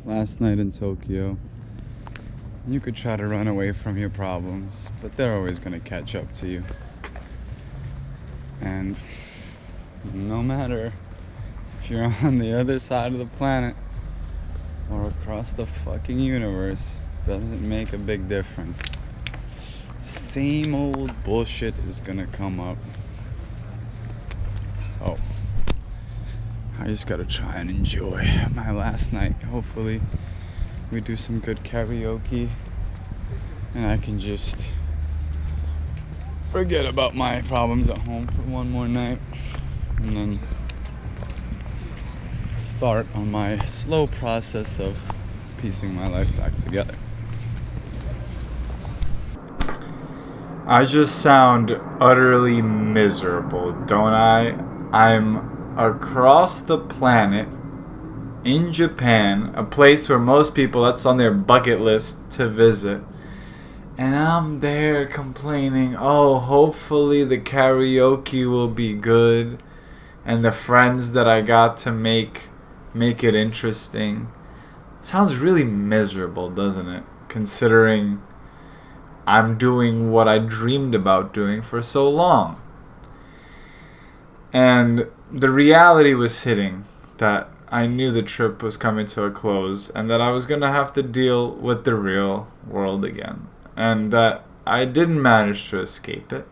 last night in Tokyo. You could try to run away from your problems, but they're always going to catch up to you. And no matter if you're on the other side of the planet or across the fucking universe, doesn't make a big difference. Same old bullshit is gonna come up. So I just gotta try and enjoy my last night. Hopefully we do some good karaoke and I can just forget about my problems at home for one more night and then start on my slow process of piecing my life back together. I just sound utterly miserable, don't I? I'm across the planet in Japan, a place where most people, that's on their bucket list to visit. And I'm there complaining, oh, hopefully the karaoke will be good and the friends that I got to make it interesting. Sounds really miserable, doesn't it? Considering I'm doing what I dreamed about doing for so long. And the reality was hitting that I knew the trip was coming to a close and that I was going to have to deal with the real world again. And that I didn't manage to escape it.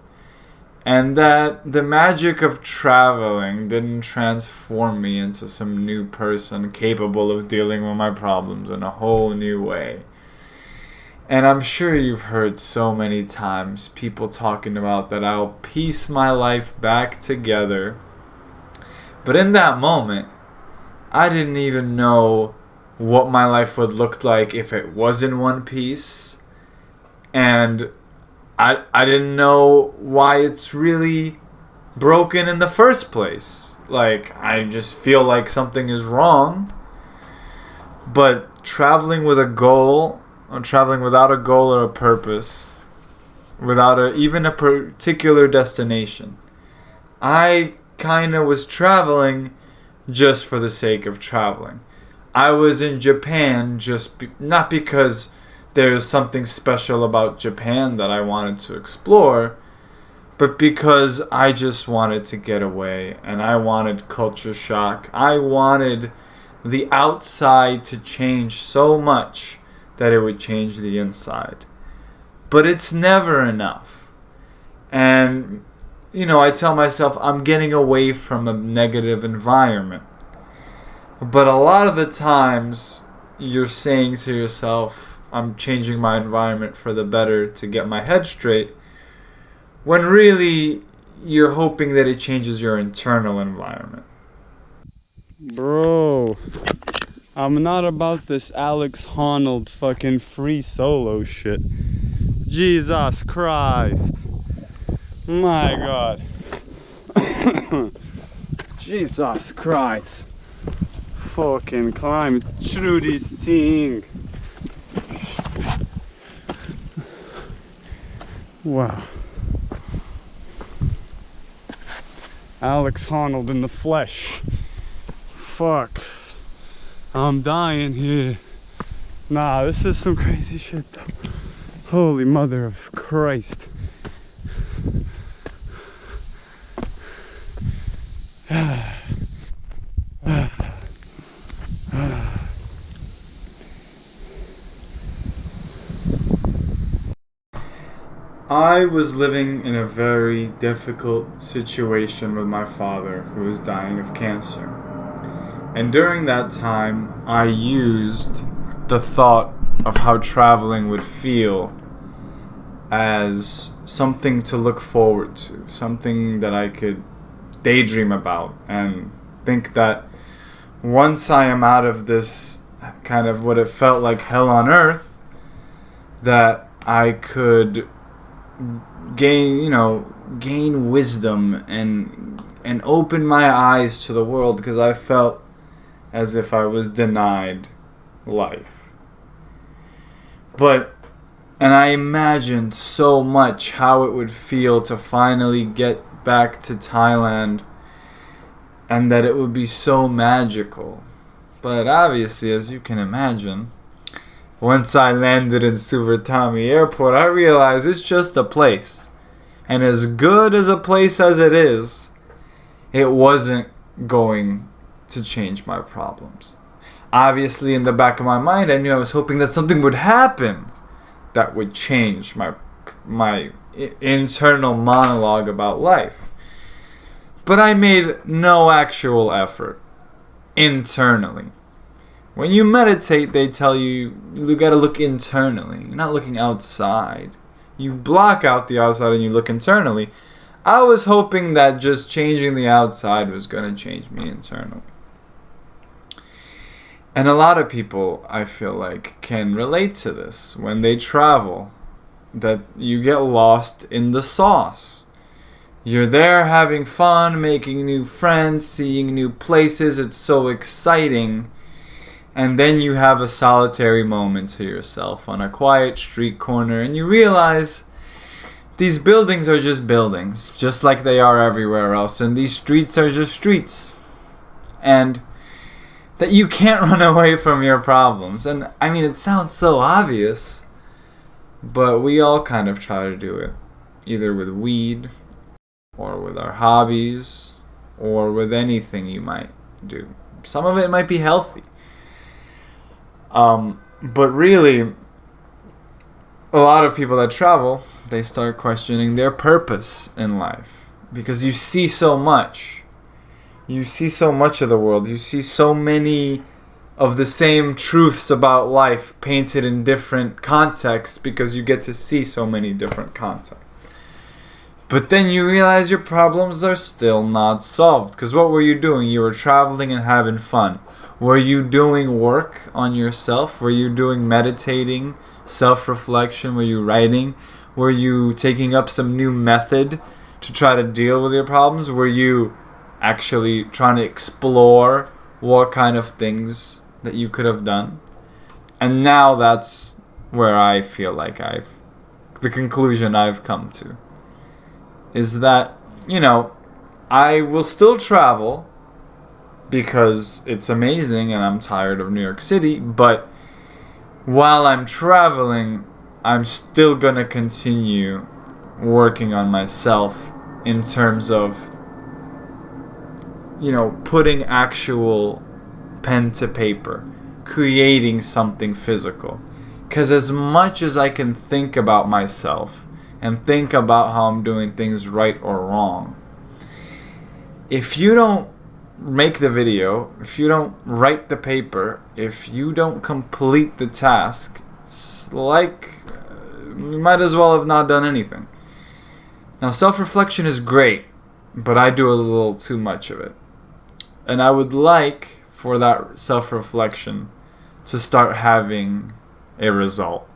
And that the magic of traveling didn't transform me into some new person capable of dealing with my problems in a whole new way. And I'm sure you've heard so many times people talking about that I'll piece my life back together. But in that moment, I didn't even know what my life would look like if it was in one piece. And I didn't know why it's really broken in the first place. Like, I just feel like something is wrong. But traveling with a goal, or traveling without a goal or a purpose, without even a particular destination, I kind of was traveling just for the sake of traveling. I was in Japan not because there's something special about Japan that I wanted to explore, but because I just wanted to get away and I wanted culture shock. I wanted the outside to change so much that it would change the inside. But it's never enough. And, I tell myself I'm getting away from a negative environment. But a lot of the times you're saying to yourself, I'm changing my environment for the better to get my head straight, when really you're hoping that it changes your internal environment. Bro, I'm not about this Alex Honnold fucking free solo shit. Jesus Christ. My God. Jesus Christ. Fucking climb through this thing. Wow. Alex Honnold in the flesh. Fuck. I'm dying here. Nah, this is some crazy shit though. Holy mother of Christ. I was living in a very difficult situation with my father, who was dying of cancer. And during that time, I used the thought of how traveling would feel as something to look forward to, something that I could daydream about and think that once I am out of this kind of what it felt like hell on earth, that I could gain wisdom and open my eyes to the world, because I felt as if I was denied life. And I imagined so much how it would feel to finally get back to Thailand, and that it would be so magical But obviously, as you can imagine, once I landed in Suvatami Airport, I realized it's just a place. And as good as a place as it is, it wasn't going to change my problems. Obviously, in the back of my mind, I knew I was hoping that something would happen that would change my internal monologue about life. But I made no actual effort internally. When you meditate, they tell you gotta look internally. You're not looking outside. You block out the outside and you look internally. I was hoping that just changing the outside was gonna change me internally. And a lot of people, I feel like, can relate to this when they travel. That you get lost in the sauce. You're there having fun, making new friends, seeing new places. It's so exciting. And then you have a solitary moment to yourself on a quiet street corner and you realize these buildings are just buildings, just like they are everywhere else. And these streets are just streets. And that you can't run away from your problems. And I mean, it sounds so obvious, but we all kind of try to do it. Either with weed, or with our hobbies, or with anything you might do. Some of it might be healthy. But really, a lot of people that travel, they start questioning their purpose in life. Because you see so much. You see so much of the world. You see so many of the same truths about life painted in different contexts because you get to see so many different contexts. But then you realize your problems are still not solved. Because what were you doing? You were traveling and having fun. Were you doing work on yourself? Were you doing meditating, self-reflection? Were you writing? Were you taking up some new method to try to deal with your problems? Were you actually trying to explore what kind of things that you could have done? And now that's where I feel like the conclusion I've come to is that, I will still travel because it's amazing and I'm tired of New York City, but while I'm traveling, I'm still gonna continue working on myself in terms of, putting actual pen to paper, creating something physical. Because as much as I can think about myself and think about how I'm doing things right or wrong, if you don't make the video, if you don't write the paper, if you don't complete the task, it's like you might as well have not done anything. Now, self-reflection is great, but I do a little too much of it. And I would like for that self-reflection to start having a result.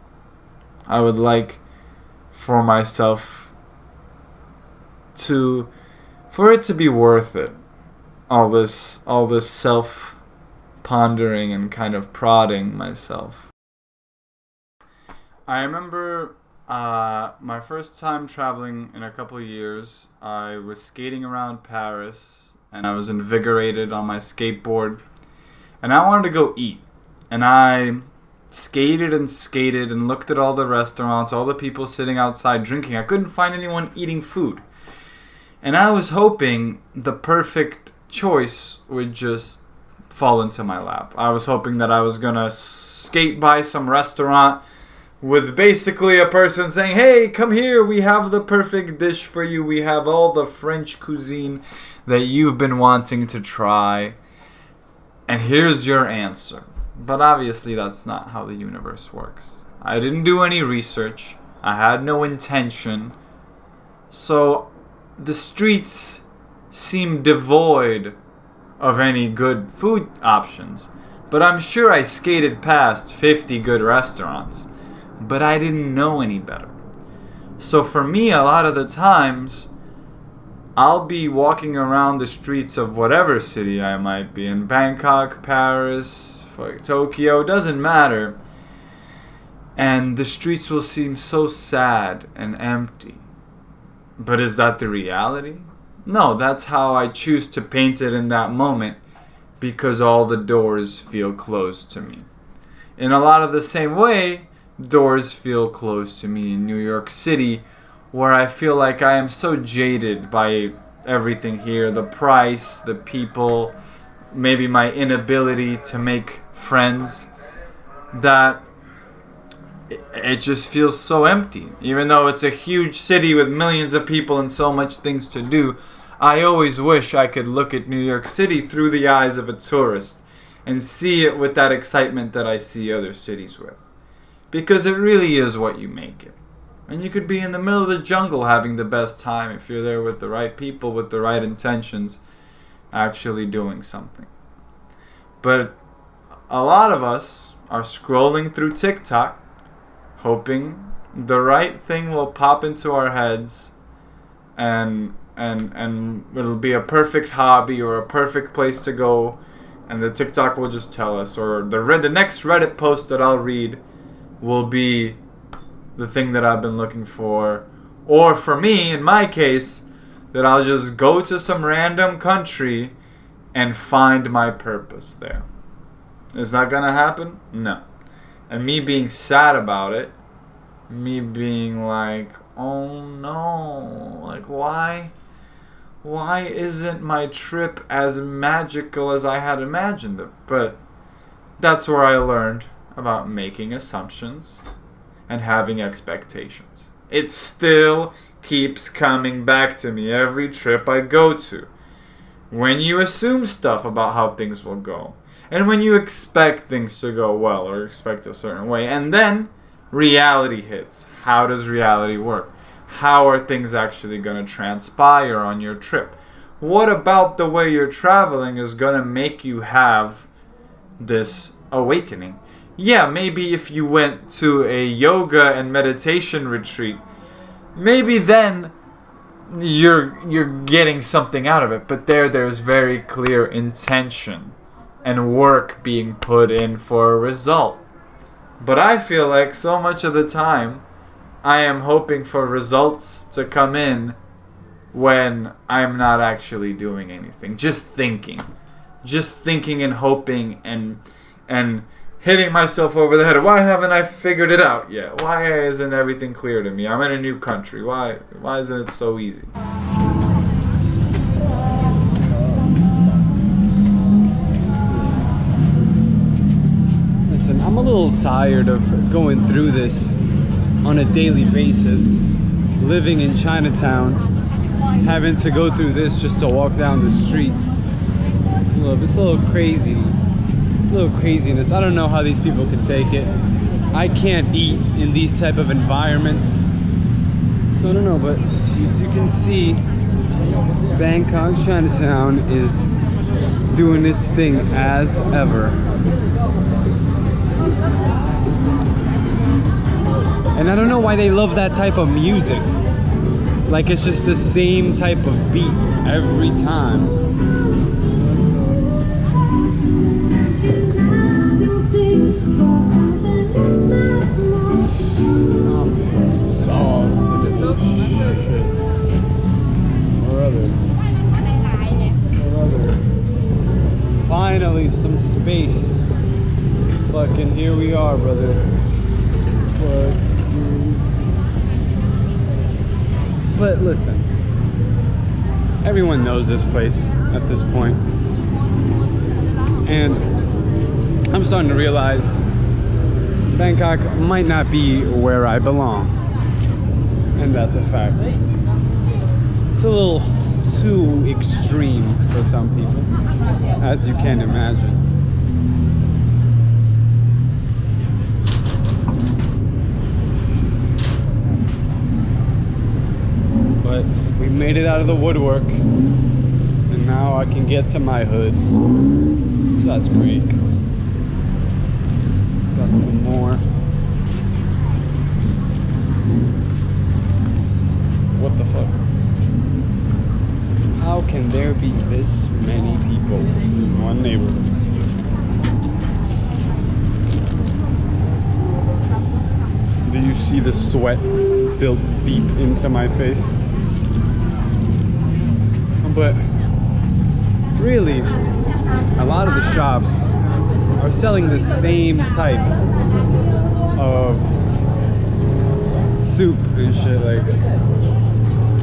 I would like for myself for it to be worth it. All this self-pondering and kind of prodding myself. I remember my first time traveling in a couple of years. I was skating around Paris and I was invigorated on my skateboard and I wanted to go eat. And I skated and looked at all the restaurants, all the people sitting outside drinking. I couldn't find anyone eating food. And I was hoping the perfect choice would just fall into my lap. I was hoping that I was gonna skate by some restaurant with basically a person saying, "Hey, come here, we have the perfect dish for you. We have all the French cuisine that you've been wanting to try. And here's your answer." But obviously that's not how the universe works. I didn't do any research. I had no intention. So the streets seem devoid of any good food options. But I'm sure I skated past 50 good restaurants. But I didn't know any better. So for me, a lot of the times, I'll be walking around the streets of whatever city I might be in, Bangkok, Paris, Tokyo, doesn't matter. And the streets will seem so sad and empty. But is that the reality? No, that's how I choose to paint it in that moment. because all the doors feel closed to me. In a lot of the same way, doors feel closed to me in New York City, where I feel like I am so jaded by everything here, the price, the people, maybe my inability to make friends, that it just feels so empty. Even though it's a huge city with millions of people and so much things to do, I always wish I could look at New York City through the eyes of a tourist and see it with that excitement that I see other cities with. Because it really is what you make it. And you could be in the middle of the jungle having the best time if you're there with the right people, with the right intentions, actually doing something. But a lot of us are scrolling through TikTok, hoping the right thing will pop into our heads and it'll be a perfect hobby or a perfect place to go, and the TikTok will just tell us, or the next Reddit post that I'll read will be the thing that I've been looking for. Or for me, in my case, that I'll just go to some random country and find my purpose there. Is that gonna happen? No. And me being sad about it, me being like, oh no, like why isn't my trip as magical as I had imagined it? But that's where I learned about making assumptions and having expectations. It still keeps coming back to me every trip I go to. When you assume stuff about how things will go, and when you expect things to go well or expect a certain way, and then reality hits. How does reality work? How are things actually going to transpire on your trip? What about the way you're traveling is going to make you have this awakening? Yeah, maybe if you went to a yoga and meditation retreat, maybe then you're getting something out of it. But there's very clear intention and work being put in for a result. But I feel like so much of the time I am hoping for results to come in when I'm not actually doing anything. Just thinking and hoping and hitting myself over the head. Why haven't I figured it out yet? Why isn't everything clear to me? I'm in a new country. Why isn't it so easy? Listen, I'm a little tired of going through this on a daily basis, living in Chinatown, having to go through this just to walk down the street. Look, it's a little craziness. It's a little craziness. I don't know how these people can take it. I can't eat in these type of environments. So I don't know, but as you can see, Bangkok Chinatown is doing its thing as ever. And I don't know why they love that type of music. Like it's just the same type of beat every time. Sauce to the shit. Brother. Finally some space. Fucking here we are, brother. But listen, everyone knows this place at this point, and I'm starting to realize Bangkok might not be where I belong, and that's a fact. It's a little too extreme for some people, as you can imagine. But we made it out of the woodwork, and now I can get to my hood. So that's great. Got some more. What the fuck? How can there be this many people in one neighborhood? Do you see the sweat built deep into my face? But really, a lot of the shops are selling the same type of soup and shit. Like,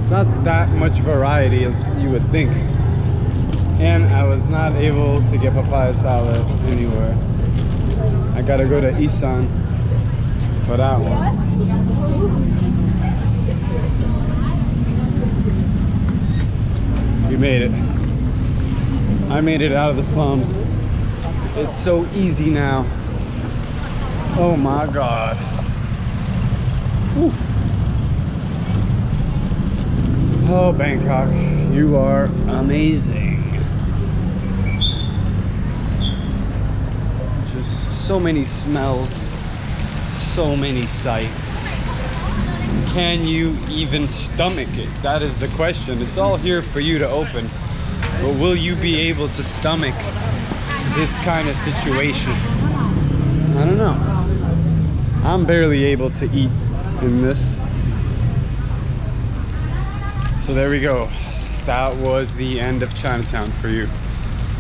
not that much variety as you would think. And I was not able to get papaya salad anywhere. I gotta go to Isan for that one. We made it. I made it out of the slums. It's so easy now. Oh my God. Whew. Oh, Bangkok, you are amazing. Just so many smells, so many sights. Can you even stomach it? That is the question. It's all here for you to open, but will you be able to stomach this kind of situation? I don't know. I'm barely able to eat in this. So there we go. That was the end of Chinatown for you.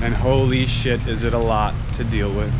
And holy shit, is it a lot to deal with.